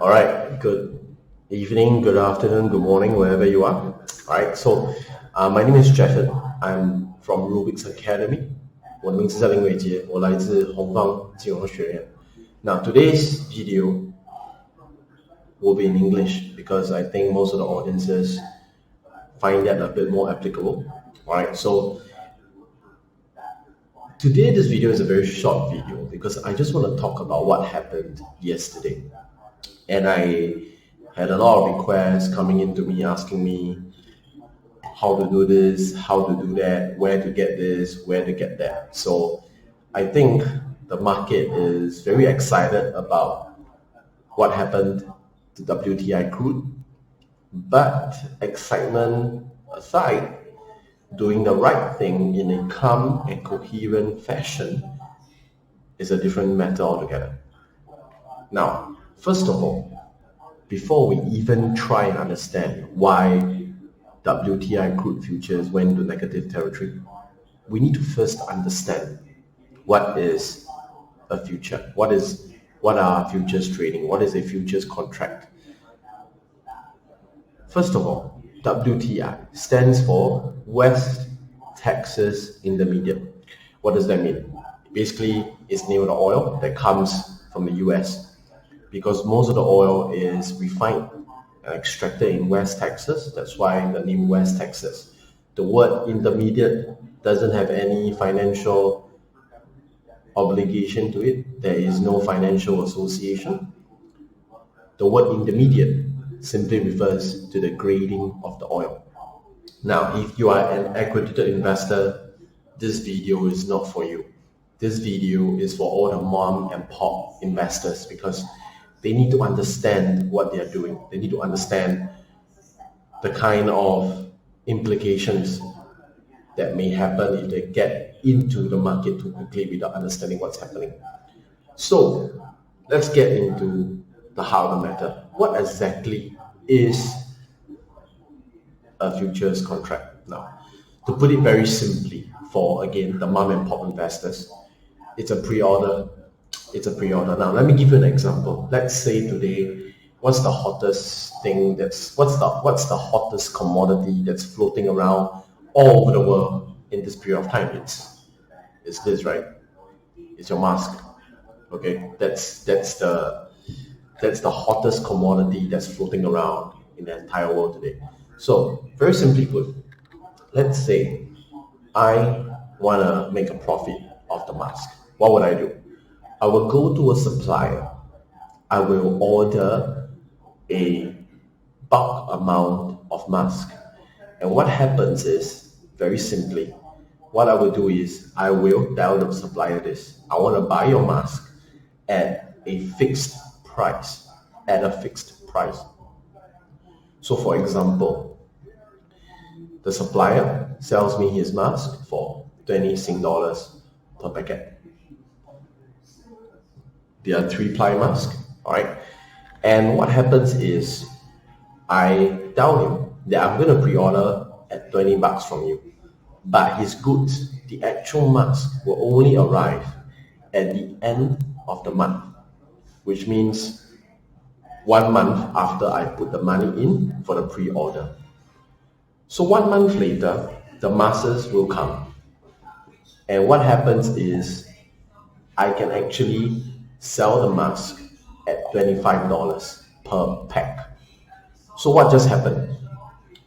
All right, good evening, good afternoon, good morning, wherever you are. All right, so my name is Jefford. I'm from Rubik's Academy. 我的名字叫林伟杰，我来自红方金融学院。Now today's video will be in English because I think most of the audiences find that a bit more applicable. All right, so today this video is a very short video because I just want to talk about what happened yesterday. And I had a lot of requests coming into me asking me how to do this, how to do that, where to get this, where to get that. So I think the market is very excited about what happened to WTI crude. But excitement aside, doing the right thing in a calm and coherent fashion is a different matter altogether. Now, first of all, before we even try and understand why WTI crude futures went into negative territory, we need to first understand what is a future. What are futures trading? What is a futures contract? First of all, WTI stands for West Texas Intermediate. What does that mean? Basically, it's named the oil that comes from the US. Because most of the oil is refined and extracted in West Texas. That's why the name West Texas. The word intermediate doesn't have any financial obligation to it. There is no financial association. The word intermediate simply refers to the grading of the oil. Now, if you are an accredited investor, this video is not for you. This video is for all the mom and pop investors because they need to understand what they are doing. They need to understand the kind of implications that may happen if they get into the market too quickly without understanding what's happening. So let's get into the heart of the matter. What exactly is a futures contract? Now, to put it very simply for, again, the mom and pop investors, it's a pre-order. Now, let me give you an example. Let's say today, what's the hottest thing what's the hottest commodity that's floating around all over the world in this period of time? It's this, right? It's your mask. Okay, that's the hottest commodity that's floating around in the entire world today. So, very simply put, let's say I want to make a profit off the mask. What would I do? I will go to a supplier. I will order a bulk amount of mask. And what happens is, very simply, what I will do is I will tell the supplier this. I want to buy your mask at a fixed price. So for example, the supplier sells me his mask for 20 Sing dollars per packet. They are 3-ply mask, all right? And what happens is I tell him that I'm going to pre-order at $20 from you. But his goods, the actual mask, will only arrive at the end of the month, which means 1 month after I put the money in for the pre-order. So 1 month later, the masks will come. And what happens is I can actually sell the mask at $25 per pack. So what just happened?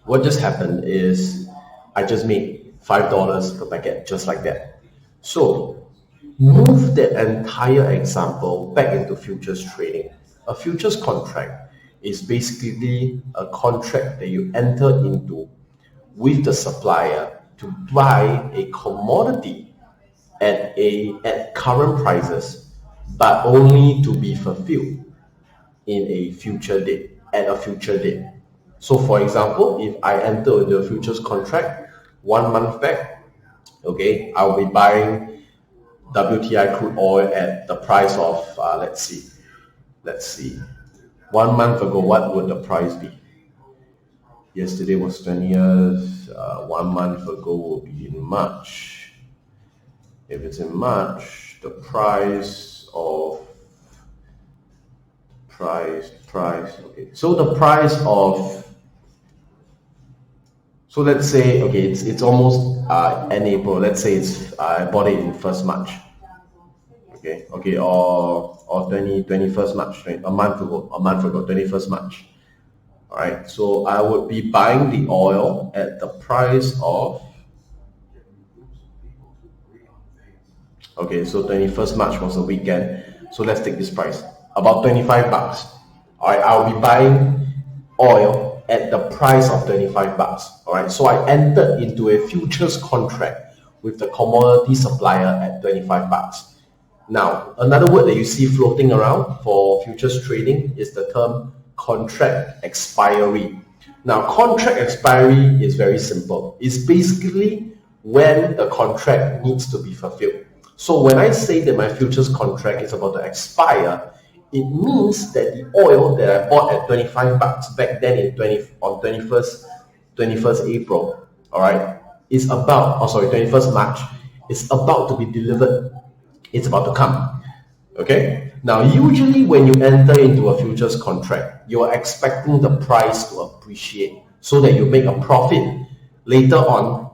What just happened is I just made $5 per packet, just like that. So move that entire example back into futures trading. A futures contract is basically a contract that you enter into with the supplier to buy a commodity at current prices, but only to be fulfilled in a future date, at a future date. So for example, if I enter into a futures contract 1 month back, okay, I'll be buying WTI crude oil at the price of, let's see, 1 month ago, what would the price be? Yesterday was 20th, 1 month ago will be in March. If it's in March, the price price. Okay, so the price of, so let's say, okay, it's almost end April. Let's say it's I bought it in 1st March. Okay, or 21st March, a month ago, 21st March. All right, so I would be buying the oil at the price of, okay, so 21st March was a weekend. So let's take this price, about 25 bucks. All right, I'll be buying oil at the price of 25 bucks. All right, so I entered into a futures contract with the commodity supplier at 25 bucks. Now, another word that you see floating around for futures trading is the term contract expiry. Now, contract expiry is very simple. It's basically when the contract needs to be fulfilled. So when I say that my futures contract is about to expire, it means that the oil that I bought at 25 bucks back then on 21st April, all right, is about, 21st March, is about to be delivered. It's about to come. Okay? Now, usually when you enter into a futures contract, you are expecting the price to appreciate so that you make a profit later on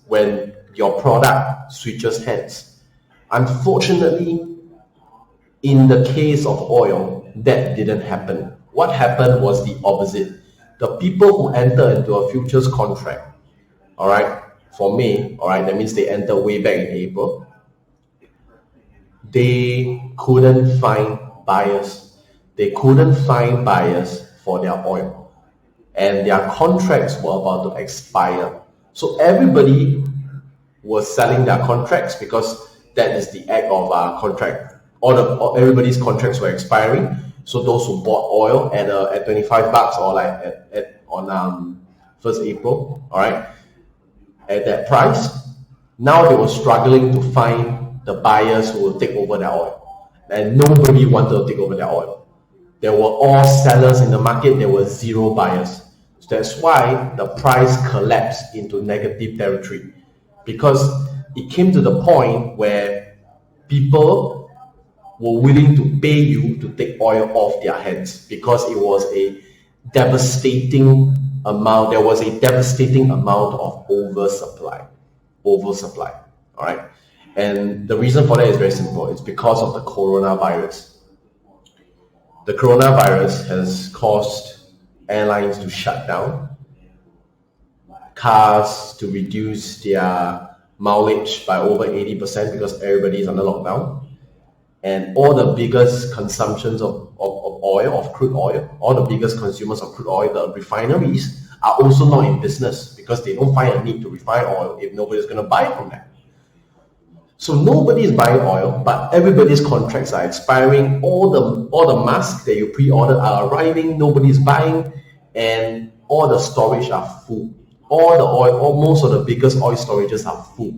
when your product switches hands. Unfortunately, in the case of oil, that didn't happen. What happened was the opposite. The people who enter into a futures contract, all right, for May, all right, that means they enter way back in April, they couldn't find buyers. They couldn't find buyers for their oil. And their contracts were about to expire. So everybody was selling their contracts because that is the act of contract. Everybody's contracts were expiring. So those who bought oil at 25 bucks or like on 1st April, all right, at that price, now they were struggling to find the buyers who will take over their oil. And nobody wanted to take over their oil. There were all sellers in the market. There were zero buyers. So that's why the price collapsed into negative territory, because it came to the point where people were willing to pay you to take oil off their hands because it was a devastating amount. There was a devastating amount of oversupply. All right. And the reason for that is very simple. It's because of the coronavirus. The coronavirus has caused airlines to shut down, cars to reduce their mileage by over 80% because everybody is under lockdown. And all the biggest consumptions of oil, of crude oil, all the biggest consumers of crude oil, the refineries, are also not in business because they don't find a need to refine oil if nobody's going to buy from them. So nobody is buying oil, but everybody's contracts are expiring. All the masks that you pre-ordered are arriving. Nobody's buying, and all the storage are full. All the oil, or most of the biggest oil storages are full.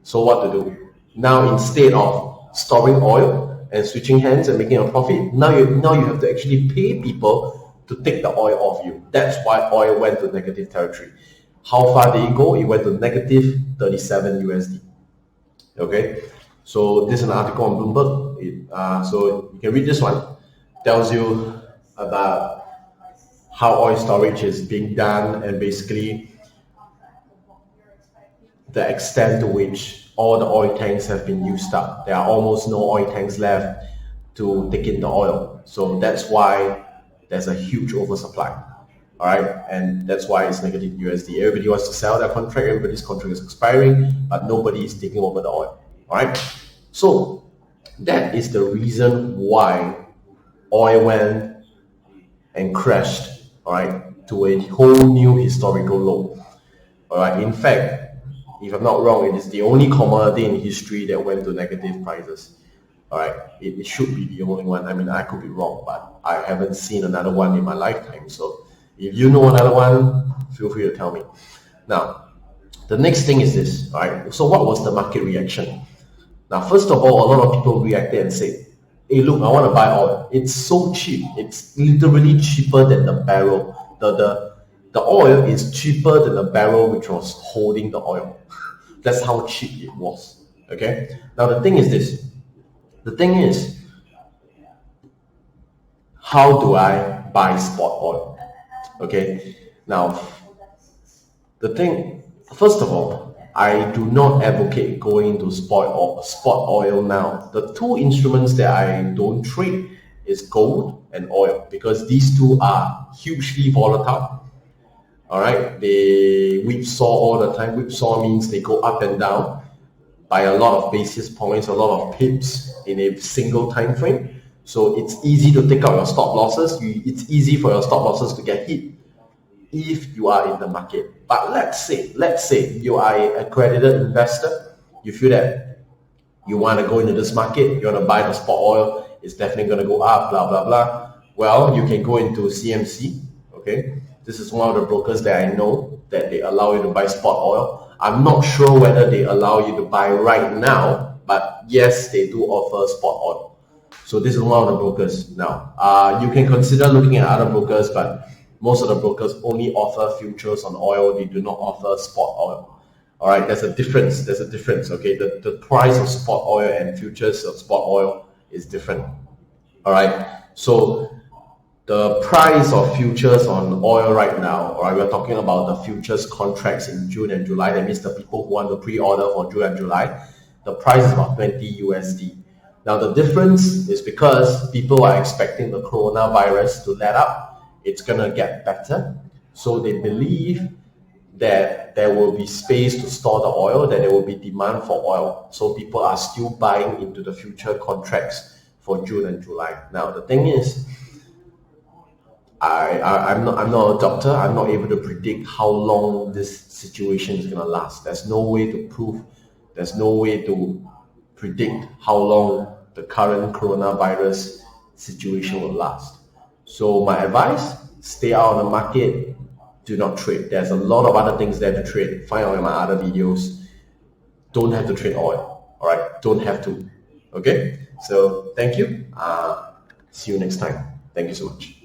So what to do? Now, instead of storing oil and switching hands and making a profit, now you have to actually pay people to take the oil off you. That's why oil went to negative territory. How far did it go? It went to negative 37 USD. Okay, so this is an article on Bloomberg. So you can read this one. Tells you about how oil storage is being done and basically the extent to which all the oil tanks have been used up. There are almost no oil tanks left to take in the oil. So that's why there's a huge oversupply. All right, and that's why it's negative USD. Everybody wants to sell their contract. Everybody's contract is expiring, but nobody is taking over the oil. All right, so that is the reason why oil went and crashed. All right, to a whole new historical low. All right, in fact, if I'm not wrong, it is the only commodity in history that went to negative prices. All right, it should be the only one. I mean, I could be wrong, but I haven't seen another one in my lifetime. So if you know another one, feel free to tell me. Now, the next thing is this, all right? So what was the market reaction? Now, first of all, a lot of people reacted and said, hey, look, I want to buy oil. It's so cheap. It's literally cheaper than the barrel. The oil is cheaper than the barrel which was holding the oil. That's how cheap it was, okay? Now, the thing is this. The thing is, how do I buy spot oil? Okay, now the thing, first of all, I do not advocate going to spot oil now. The two instruments that I don't trade is gold and oil, because these two are hugely volatile. All right, they whipsaw all the time. Whipsaw means they go up and down by a lot of basis points, a lot of pips in a single time frame. So it's easy to take out your stop losses. It's easy for your stop losses to get hit if you are in the market. But let's say you are an accredited investor. You feel that you want to go into this market, you want to buy the spot oil, it's definitely going to go up, blah, blah, blah. Well, you can go into CMC, okay? This is one of the brokers that I know that they allow you to buy spot oil. I'm not sure whether they allow you to buy right now, but yes, they do offer spot oil. So this is one of the brokers now. You can consider looking at other brokers, but most of the brokers only offer futures on oil. They do not offer spot oil. All right, there's a difference. Okay, the price of spot oil and futures of spot oil is different. All right, so the price of futures on oil right now, all right, we're talking about the futures contracts in June and July. That means the people who want to pre-order for June and July, the price is about 20 USD. Now the difference is because people are expecting the coronavirus to let up. It's gonna get better, so they believe that there will be space to store the oil, that there will be demand for oil. So people are still buying into the future contracts for June and July. Now the thing is, I'm not a doctor. I'm not able to predict how long this situation is gonna last. There's no way to prove. There's no way to predict how long the current coronavirus situation will last. So my advice: stay out of the market. Do not trade. There's a lot of other things there to trade. Find out in my other videos. Don't have to trade oil. All right, don't have to. Okay. So thank you. See you next time. Thank you so much.